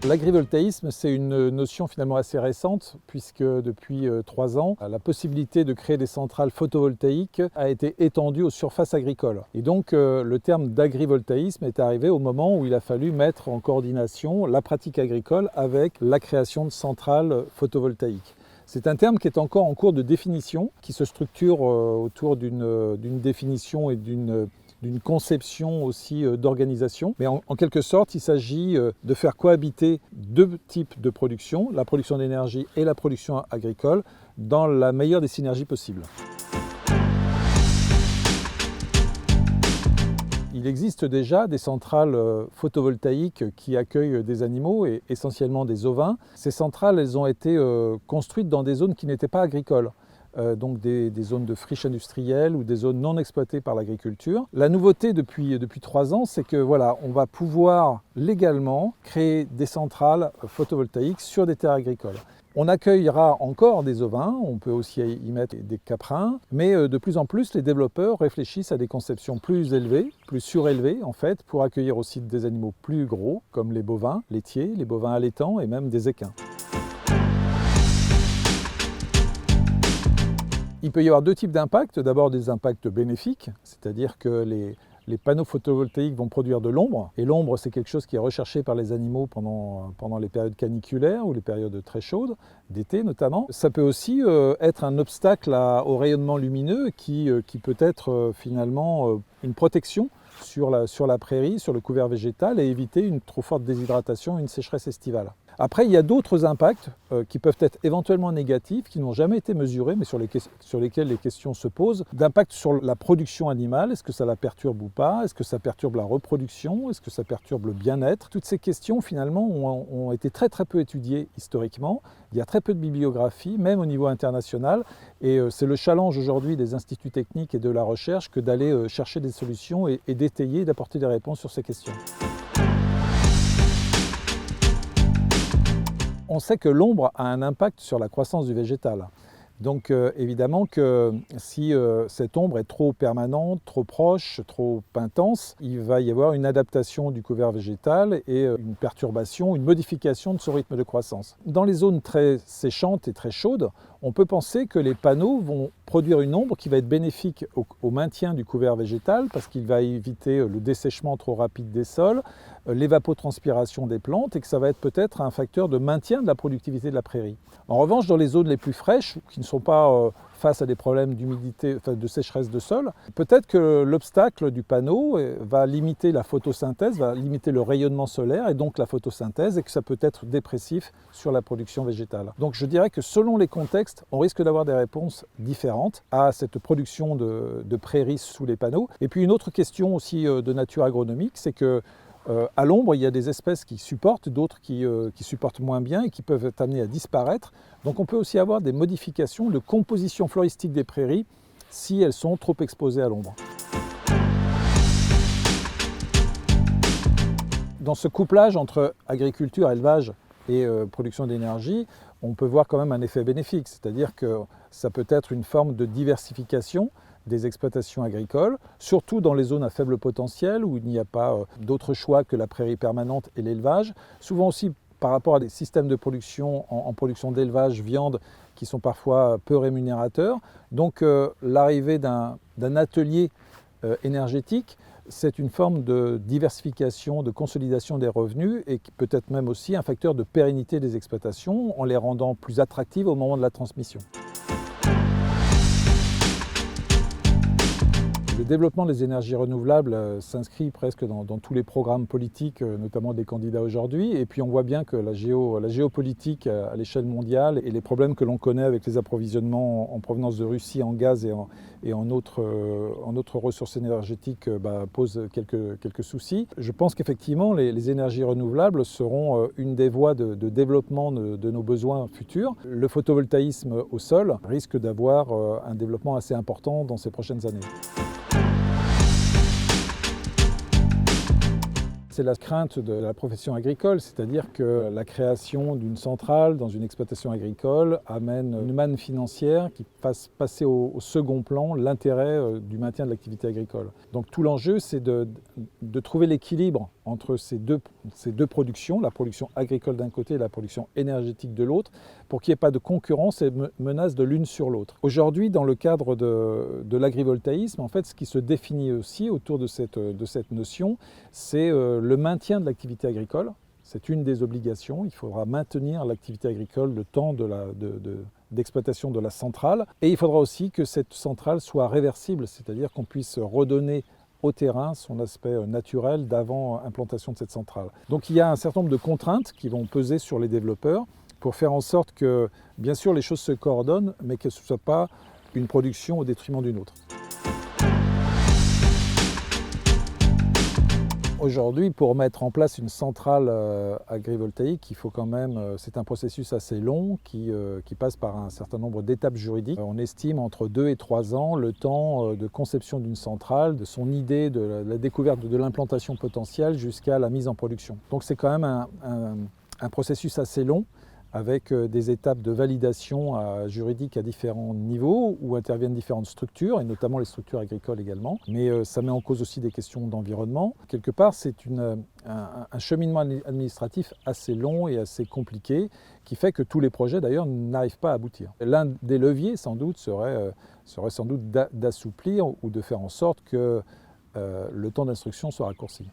L'agrivoltaïsme, c'est une notion finalement assez récente, puisque depuis 3 ans, la possibilité de créer des centrales photovoltaïques a été étendue aux surfaces agricoles. Et donc le terme d'agrivoltaïsme est arrivé au moment où il a fallu mettre en coordination la pratique agricole avec la création de centrales photovoltaïques. C'est un terme qui est encore en cours de définition, qui se structure autour d'une définition et d'une conception aussi d'organisation. Mais en quelque sorte, il s'agit de faire cohabiter 2 types de production, la production d'énergie et la production agricole, dans la meilleure des synergies possibles. Il existe déjà des centrales photovoltaïques qui accueillent des animaux, et essentiellement des ovins. Ces centrales, elles ont été construites dans des zones qui n'étaient pas agricoles. Donc des zones de friche industrielle ou des zones non exploitées par l'agriculture. La nouveauté depuis 3 ans, c'est que voilà, on va pouvoir légalement créer des centrales photovoltaïques sur des terres agricoles. On accueillera encore des ovins, on peut aussi y mettre des caprins, mais de plus en plus, les développeurs réfléchissent à des conceptions plus élevées, plus surélevées en fait, pour accueillir aussi des animaux plus gros, comme les bovins laitiers, les bovins allaitants et même des équins. Il peut y avoir 2 types d'impacts. D'abord des impacts bénéfiques, c'est-à-dire que les panneaux photovoltaïques vont produire de l'ombre. Et l'ombre, c'est quelque chose qui est recherché par les animaux pendant les périodes caniculaires ou les périodes très chaudes, d'été notamment. Ça peut aussi être un obstacle au rayonnement lumineux qui peut être finalement une protection sur la prairie, sur le couvert végétal, et éviter une trop forte déshydratation, une sécheresse estivale. Après, il y a d'autres impacts qui peuvent être éventuellement négatifs, qui n'ont jamais été mesurés, mais sur lesquels les questions se posent. D'impact sur la production animale, est-ce que ça la perturbe ou pas? Est-ce que ça perturbe la reproduction? Est-ce que ça perturbe le bien-être? Toutes ces questions, finalement, ont été très peu étudiées historiquement. Il y a très peu de bibliographie, même au niveau international. Et c'est le challenge aujourd'hui des instituts techniques et de la recherche que d'aller chercher des solutions et d'étayer, d'apporter des réponses sur ces questions. On sait que l'ombre a un impact sur la croissance du végétal. Donc évidemment que si cette ombre est trop permanente, trop proche, trop intense, il va y avoir une adaptation du couvert végétal et une perturbation, une modification de son rythme de croissance. Dans les zones très séchantes et très chaudes, on peut penser que les panneaux vont produire une ombre qui va être bénéfique au maintien du couvert végétal parce qu'il va éviter le dessèchement trop rapide des sols, l'évapotranspiration des plantes, et que ça va être peut-être un facteur de maintien de la productivité de la prairie. En revanche, dans les zones les plus fraîches, qui ne sont pas face à des problèmes d'humidité, de sécheresse de sol, peut-être que l'obstacle du panneau va limiter la photosynthèse, va limiter le rayonnement solaire et donc la photosynthèse, et que ça peut être dépressif sur la production végétale. Donc je dirais que selon les contextes, on risque d'avoir des réponses différentes à cette production de prairies sous les panneaux. Et puis une autre question aussi de nature agronomique, c'est que à l'ombre, il y a des espèces qui supportent, d'autres qui supportent moins bien et qui peuvent être amenées à disparaître. Donc on peut aussi avoir des modifications de composition floristique des prairies si elles sont trop exposées à l'ombre. Dans ce couplage entre agriculture, élevage et production d'énergie, on peut voir quand même un effet bénéfique, c'est-à-dire que ça peut être une forme de diversification des exploitations agricoles, surtout dans les zones à faible potentiel où il n'y a pas d'autre choix que la prairie permanente et l'élevage. Souvent aussi par rapport à des systèmes de production en production d'élevage, viande, qui sont parfois peu rémunérateurs. Donc l'arrivée d'un atelier énergétique, c'est une forme de diversification, de consolidation des revenus et qui peut être même aussi un facteur de pérennité des exploitations en les rendant plus attractives au moment de la transmission. Le développement des énergies renouvelables s'inscrit presque dans tous les programmes politiques, notamment des candidats aujourd'hui. Et puis on voit bien que la géopolitique à l'échelle mondiale et les problèmes que l'on connaît avec les approvisionnements en provenance de Russie en gaz et en autres ressources énergétiques posent quelques soucis. Je pense qu'effectivement les énergies renouvelables seront une des voies de développement de nos besoins futurs. Le photovoltaïsme au sol risque d'avoir un développement assez important dans ces prochaines années. c'est la crainte de la profession agricole, c'est-à-dire que la création d'une centrale dans une exploitation agricole amène une manne financière qui fasse passer au second plan l'intérêt du maintien de l'activité agricole. Donc tout l'enjeu, c'est de trouver l'équilibre entre ces deux productions, la production agricole d'un côté et la production énergétique de l'autre, pour qu'il n'y ait pas de concurrence et de menace de l'une sur l'autre. Aujourd'hui, dans le cadre de l'agrivoltaïsme, en fait, ce qui se définit aussi autour de cette notion, c'est le maintien de l'activité agricole. C'est une des obligations. Il faudra maintenir l'activité agricole le temps d'exploitation de la centrale. Et il faudra aussi que cette centrale soit réversible, c'est-à-dire qu'on puisse redonner au terrain son aspect naturel d'avant implantation de cette centrale. Donc il y a un certain nombre de contraintes qui vont peser sur les développeurs pour faire en sorte que, bien sûr, les choses se coordonnent, mais que ce ne soit pas une production au détriment d'une autre. Aujourd'hui, pour mettre en place une centrale agrivoltaïque, il faut quand même, c'est un processus assez long qui passe par un certain nombre d'étapes juridiques. On estime entre 2 et 3 ans le temps de conception d'une centrale, de son idée, de la découverte de l'implantation potentielle jusqu'à la mise en production. Donc c'est quand même un processus assez long, avec des étapes de validation juridique à différents niveaux où interviennent différentes structures, et notamment les structures agricoles également. Mais ça met en cause aussi des questions d'environnement. Quelque part, c'est un cheminement administratif assez long et assez compliqué qui fait que tous les projets d'ailleurs n'arrivent pas à aboutir. L'un des leviers sans doute serait sans doute d'assouplir ou de faire en sorte que le temps d'instruction soit raccourci.